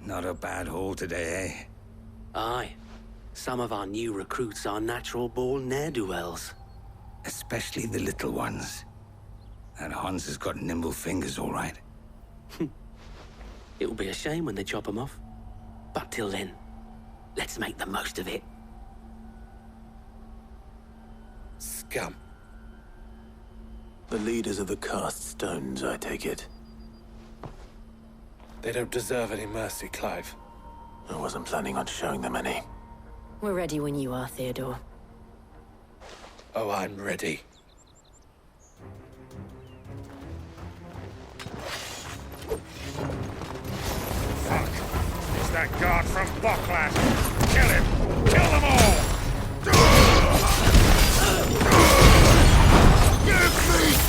Not a bad haul today, eh? Aye. Some of our new recruits are natural-born ne'er-do-wells. Especially the little ones. And Hans has got nimble fingers, all right. It'll be a shame when they chop them off. But till then, let's make the most of it. Scum. The leaders of the cast stones, I take it. They don't deserve any mercy, Clive. I wasn't planning on showing them any. We're ready when you are, Theodore. Oh, I'm ready. Fuck! It's that guard from Bockland! Kill him! Kill them all! Give me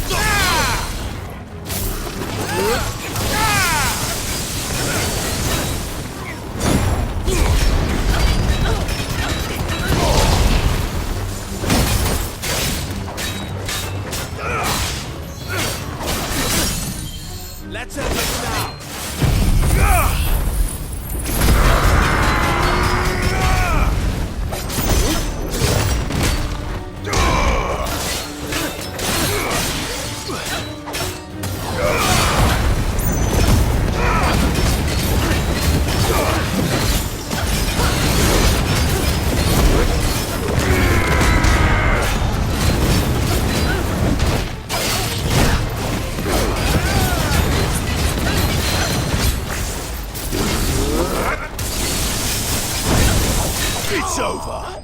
Let's end this now! It's over!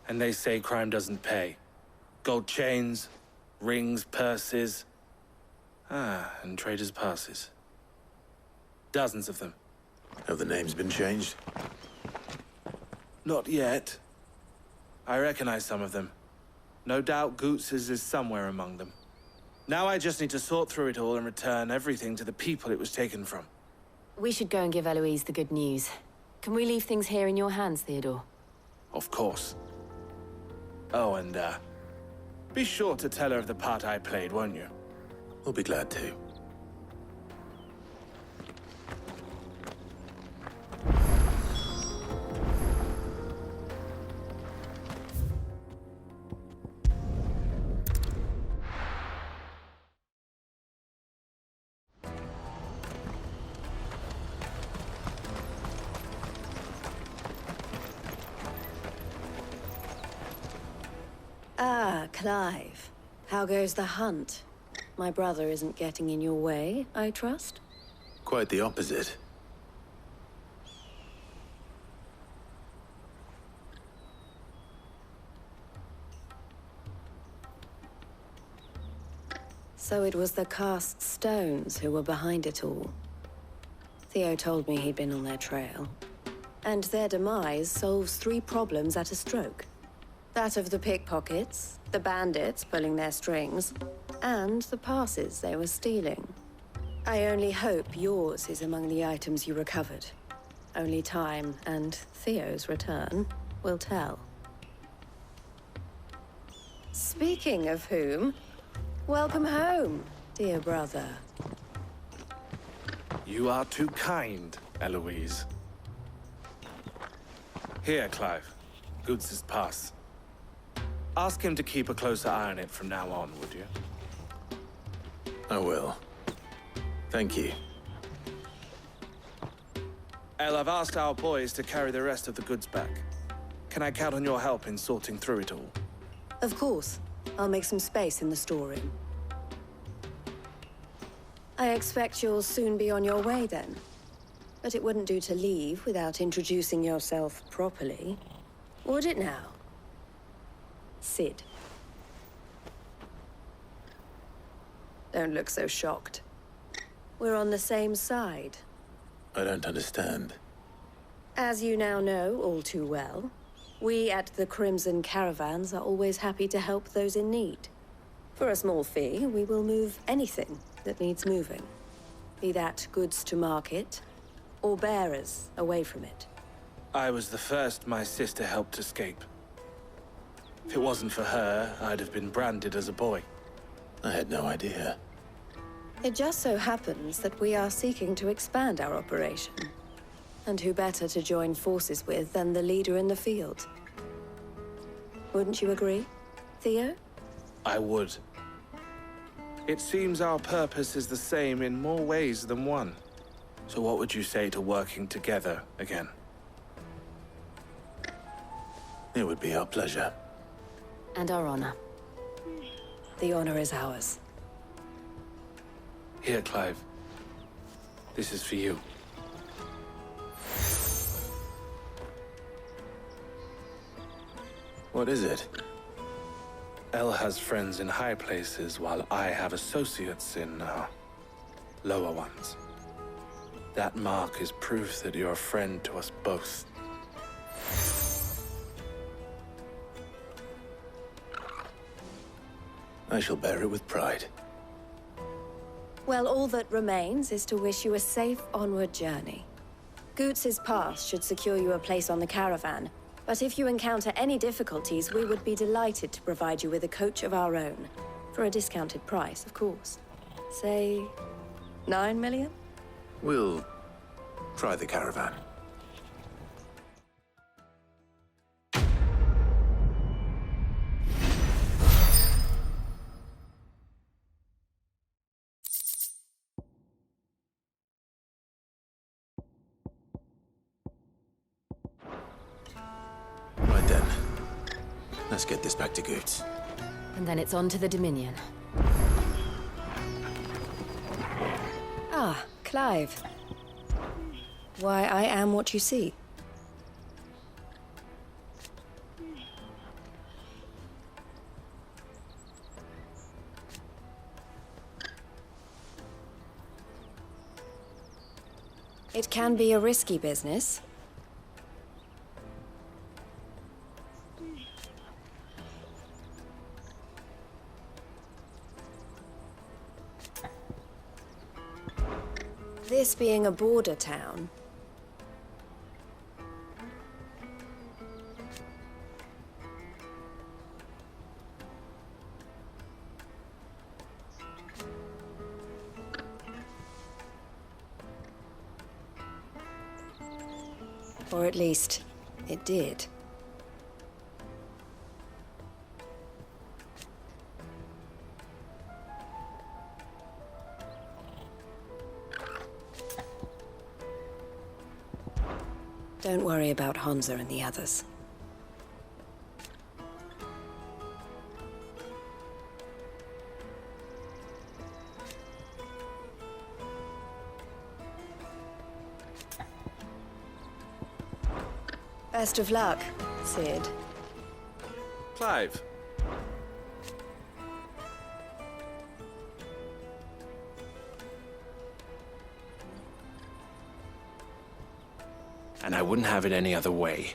And they say crime doesn't pay. Gold chains, rings, purses. And traders' passes. Dozens of them. Have the names been changed? Not yet. I recognize some of them. No doubt Goots's is somewhere among them. Now I just need to sort through it all and return everything to the people it was taken from. We should go and give Eloise the good news. Can we leave things here in your hands, Theodore? Of course. Oh, and, be sure to tell her of the part I played, won't you? We'll be glad to. Ah, Clive. How goes the hunt? My brother isn't getting in your way, I trust? Quite the opposite. So it was the cast stones who were behind it all. Theo told me he'd been on their trail. And their demise solves 3 problems at a stroke. That of the pickpockets, the bandits pulling their strings, and the passes they were stealing. I only hope yours is among the items you recovered. Only time and Theo's return will tell. Speaking of whom, welcome home, dear brother. You are too kind, Eloise. Here, Clive. Goods' pass. Ask him to keep a closer eye on it from now on, would you? I will. Thank you. El, I've asked our boys to carry the rest of the goods back. Can I count on your help in sorting through it all? Of course. I'll make some space in the storeroom. I expect you'll soon be on your way then. But it wouldn't do to leave without introducing yourself properly. Would it now? Sid. Don't look so shocked. We're on the same side. I don't understand. As you now know all too well, We at the Crimson Caravans are always happy to help those in need. For a small fee, we will move anything that needs moving. Be that goods to market, or bearers away from it. I was the first my sister helped escape. If it wasn't for her, I'd have been branded as a boy. I had no idea. It just so happens that we are seeking to expand our operation. And who better to join forces with than the leader in the field? Wouldn't you agree, Theo? I would. It seems our purpose is the same in more ways than one. So what would you say to working together again? It would be our pleasure. And our honor. The honor is ours. Here, Clive. This is for you. What is it? Elle has friends in high places, while I have associates in, lower ones. That mark is proof that you're a friend to us both. I shall bear it with pride. Well, all that remains is to wish you a safe onward journey. Goots's pass should secure you a place on the caravan, but if you encounter any difficulties, we would be delighted to provide you with a coach of our own. For a discounted price, of course. Say, 9 million? We'll try the caravan. Right then. Let's get this back to Goots. And then it's on to the Dominion. Ah, Clive. Why, I am what you see. It can be a risky business. This being a border town. Or at least, it did. Don't worry about Hansa and the others. Best of luck, Sid. Clive. And I wouldn't have it any other way.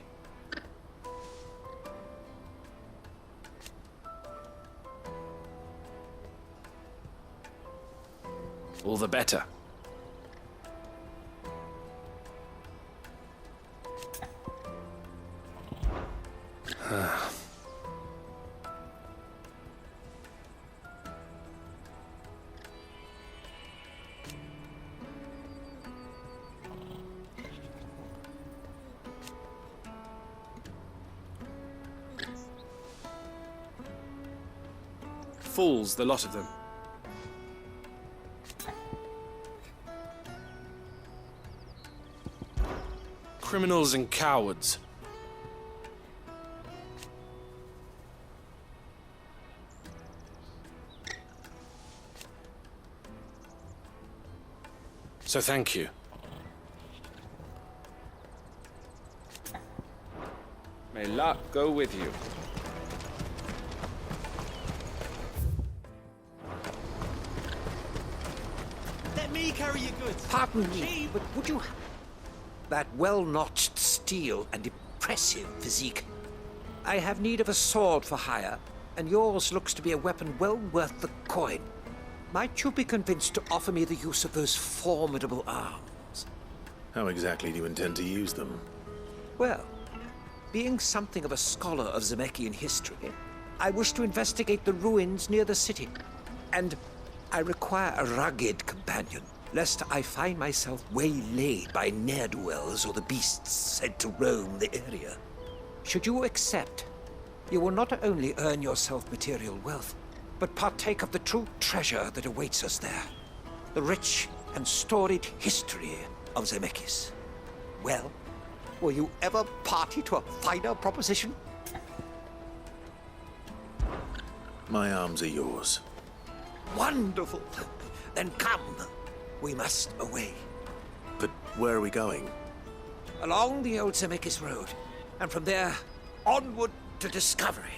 All the better. Fools, the lot of them. Criminals and cowards. So thank you. May luck go with you. Let me carry your goods. Pardon me, but would you... That well-notched steel and impressive physique. I have need of a sword for hire, and yours looks to be a weapon well worth the coin. Might you be convinced to offer me the use of those formidable arms? How exactly do you intend to use them? Well, being something of a scholar of Zemeckis history, I wish to investigate the ruins near the city. And I require a rugged companion, lest I find myself waylaid by ne'er-do-wells or the beasts said to roam the area. Should you accept, you will not only earn yourself material wealth, but partake of the true treasure that awaits us there. The rich and storied history of Zemeckis. Well, will you ever party to a finer proposition? My arms are yours. Wonderful! Then come. We must away. But where are we going? Along the old Zemeckis Road, and from there, onward to discovery.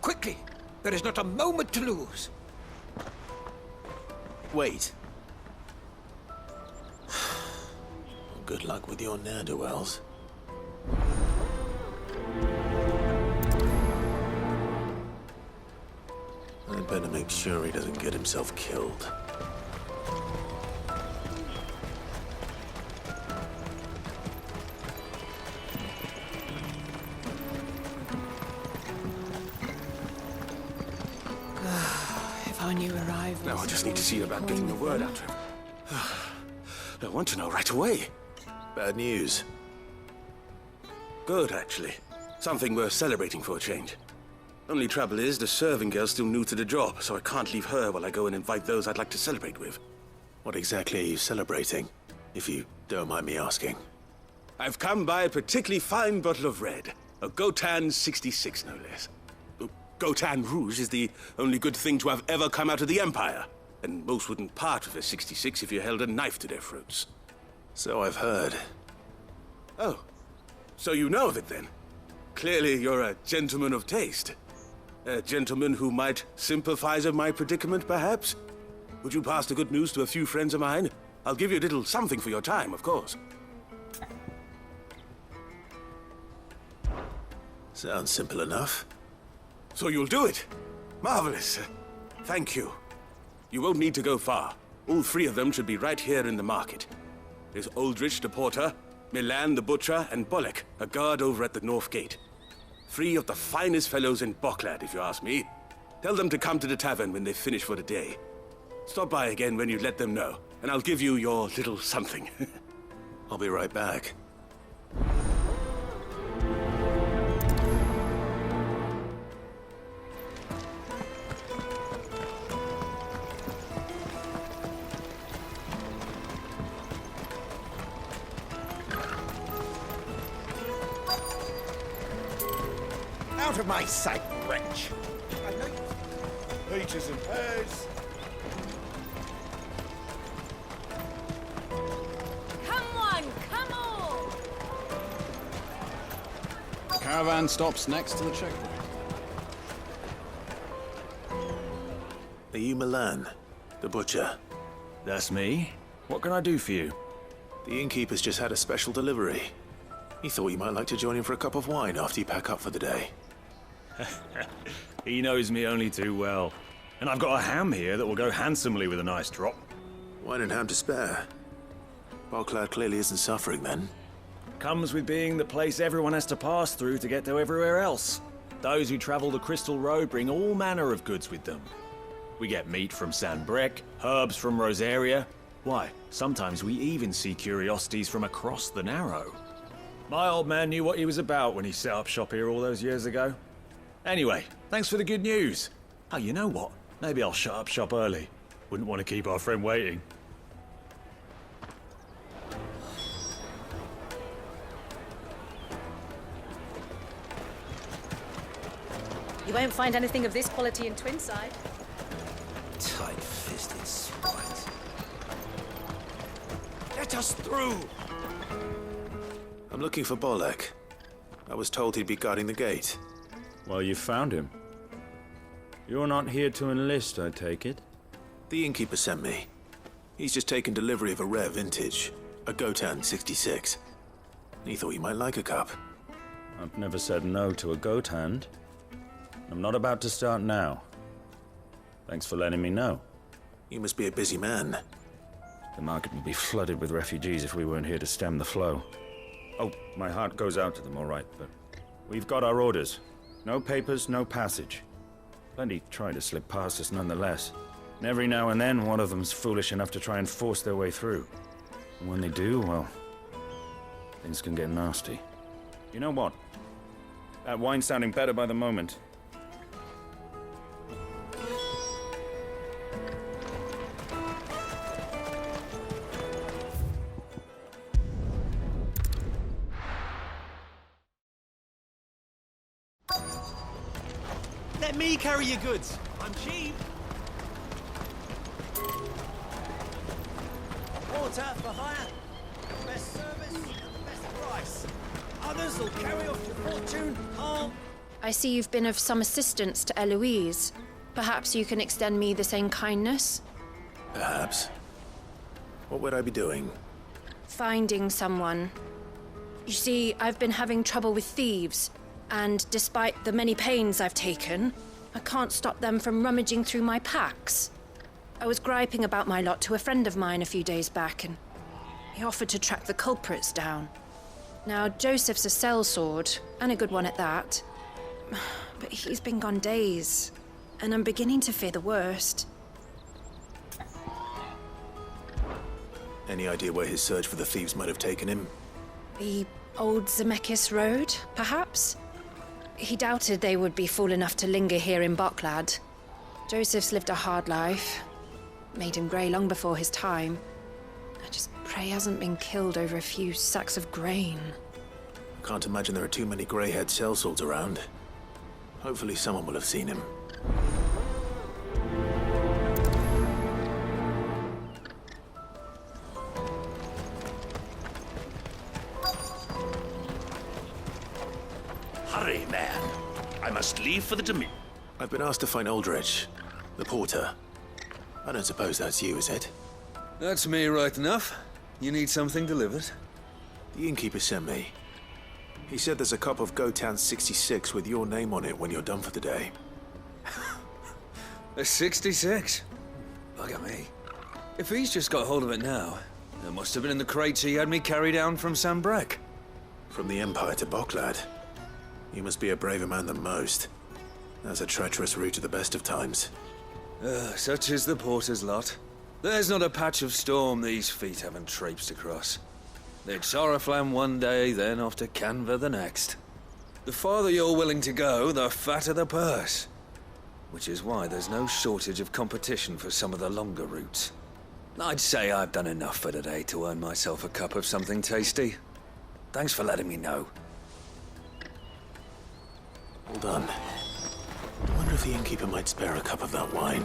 Quickly! There is not a moment to lose. Wait. Good luck with your ne'er-do-wells. I'd better make sure he doesn't get himself killed. If I knew arrival. Now I just need to see about getting the word out to him. I want to know right away. Bad news. Good, actually. Something worth celebrating for a change. Only trouble is, the serving girl's still new to the job, so I can't leave her while I go and invite those I'd like to celebrate with. What exactly are you celebrating, if you don't mind me asking? I've come by a particularly fine bottle of red. A Gotan 66, no less. Gotan Rouge is the only good thing to have ever come out of the Empire. And most wouldn't part with a 66 if you held a knife to their throats. So I've heard. Oh, so you know of it then? Clearly you're a gentleman of taste. A gentleman who might sympathize with my predicament, perhaps? Would you pass the good news to a few friends of mine? I'll give you a little something for your time, of course. Sounds simple enough. So you'll do it? Marvelous. Thank you. You won't need to go far. All three of them should be right here in the market. There's Aldrich the porter, Milan the butcher, and Bollock, a guard over at the north gate. Three of the finest fellows in Boklad, if you ask me. Tell them to come to the tavern when they finish for the day. Stop by again when you let them know, and I'll give you your little something. I'll be right back. Out of my sight, wretch! I know you... Peaches and pears. Come on, come on! The caravan stops next to the checkpoint. Are you Milan, the butcher? That's me. What can I do for you? The innkeeper's just had a special delivery. He thought you might like to join him for a cup of wine after you pack up for the day. He knows me only too well. And I've got a ham here that will go handsomely with a nice drop. Wine and ham to spare. Boklad clearly isn't suffering then. Comes with being the place everyone has to pass through to get to everywhere else. Those who travel the Crystal Road bring all manner of goods with them. We get meat from San Brec, herbs from Rosaria. Why, sometimes we even see curiosities from across the Narrow. My old man knew what he was about when he set up shop here all those years ago. Anyway, thanks for the good news. Oh, you know what? Maybe I'll shut up shop early. Wouldn't want to keep our friend waiting. You won't find anything of this quality in Twinside. Tight-fisted swines. Let us through! I'm looking for Bollock. I was told he'd be guarding the gate. Well, you found him. You're not here to enlist, I take it? The innkeeper sent me. He's just taken delivery of a rare vintage, a Gotan 66. He thought you might like a cup. I've never said no to a goat hand. I'm not about to start now. Thanks for letting me know. You must be a busy man. The market would be flooded with refugees if we weren't here to stem the flow. Oh, my heart goes out to them, all right, but we've got our orders. No papers, no passage. Plenty try to slip past us nonetheless. And every now and then, one of them's foolish enough to try and force their way through. And when they do, well, things can get nasty. You know what? That wine's sounding better by the moment. Let me carry your goods. I'm cheap. Water for hire. Best service and best price. Others will carry off your fortune. I see you've been of some assistance to Eloise. Perhaps you can extend me the same kindness? Perhaps. What would I be doing? Finding someone. You see, I've been having trouble with thieves, and despite the many pains I've taken, I can't stop them from rummaging through my packs. I was griping about my lot to a friend of mine a few days back, and he offered to track the culprits down. Now, Joseph's a sellsword, and a good one at that. But he's been gone days, and I'm beginning to fear the worst. Any idea where his search for the thieves might have taken him? The old Zemeckis Road, perhaps? He doubted they would be fool enough to linger here in Boklad. Joseph's lived a hard life. Made him grey long before his time. I just pray he hasn't been killed over a few sacks of grain. Can't imagine there are too many grey-haired sellswords around. Hopefully someone will have seen him. Hurry, man. I must leave for the Domin. I've been asked to find Aldrich, the porter. I don't suppose that's you, is it? That's me, right enough. You need something delivered? The innkeeper sent me. He said there's a cup of Gotan 66 with your name on it when you're done for the day. A 66? Bugger me. If he's just got hold of it now, it must have been in the crates he had me carry down from Sambrek. From the Empire to Boklad. You must be a braver man than most. That's a treacherous route at the best of times. Such is the porter's lot. There's not a patch of storm these feet haven't traipsed across. They'd Soraflam one day, then off to Canva the next. The farther you're willing to go, the fatter the purse. Which is why there's no shortage of competition for some of the longer routes. I'd say I've done enough for today to earn myself a cup of something tasty. Thanks for letting me know. Well done. I wonder if the innkeeper might spare a cup of that wine.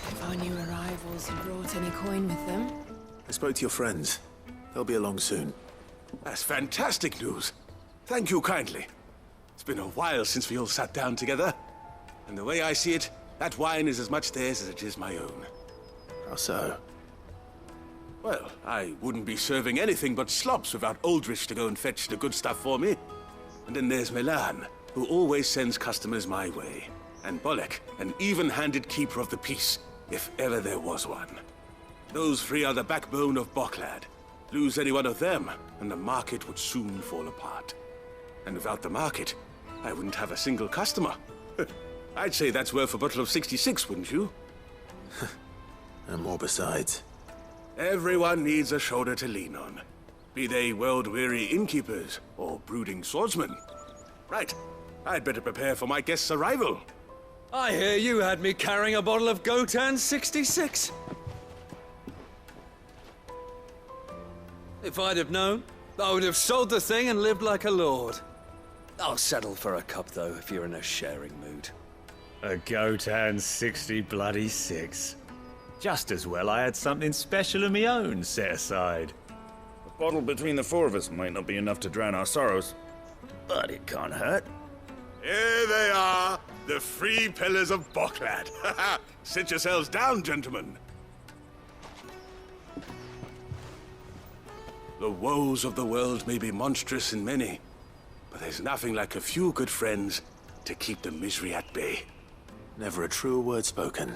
If our new arrivals had brought any coin with them. I spoke to your friends. They'll be along soon. That's fantastic news. Thank you kindly. It's been a while since we all sat down together. And the way I see it, that wine is as much theirs as it is my own. How so? Well, I wouldn't be serving anything but slops without Aldrich to go and fetch the good stuff for me. And then there's Milan, who always sends customers my way. And Bolek, an even-handed keeper of the peace, if ever there was one. Those three are the backbone of Boklad. Lose any one of them, and the market would soon fall apart. And without the market, I wouldn't have a single customer. I'd say that's worth a bottle of 66, wouldn't you? And more besides. Everyone needs a shoulder to lean on. Be they world-weary innkeepers or brooding swordsmen. Right, I'd better prepare for my guest's arrival. I hear you had me carrying a bottle of Gotan 66. If I'd have known, I would have sold the thing and lived like a lord. I'll settle for a cup, though, if you're in a sharing mood. A Gotan 66. Just as well I had something special of my own set aside. A bottle between the four of us might not be enough to drown our sorrows. but it can't hurt. Here they are, the free pillars of Boklad. Sit yourselves down, gentlemen. The woes of the world may be monstrous in many, but there's nothing like a few good friends to keep the misery at bay. Never a truer word spoken.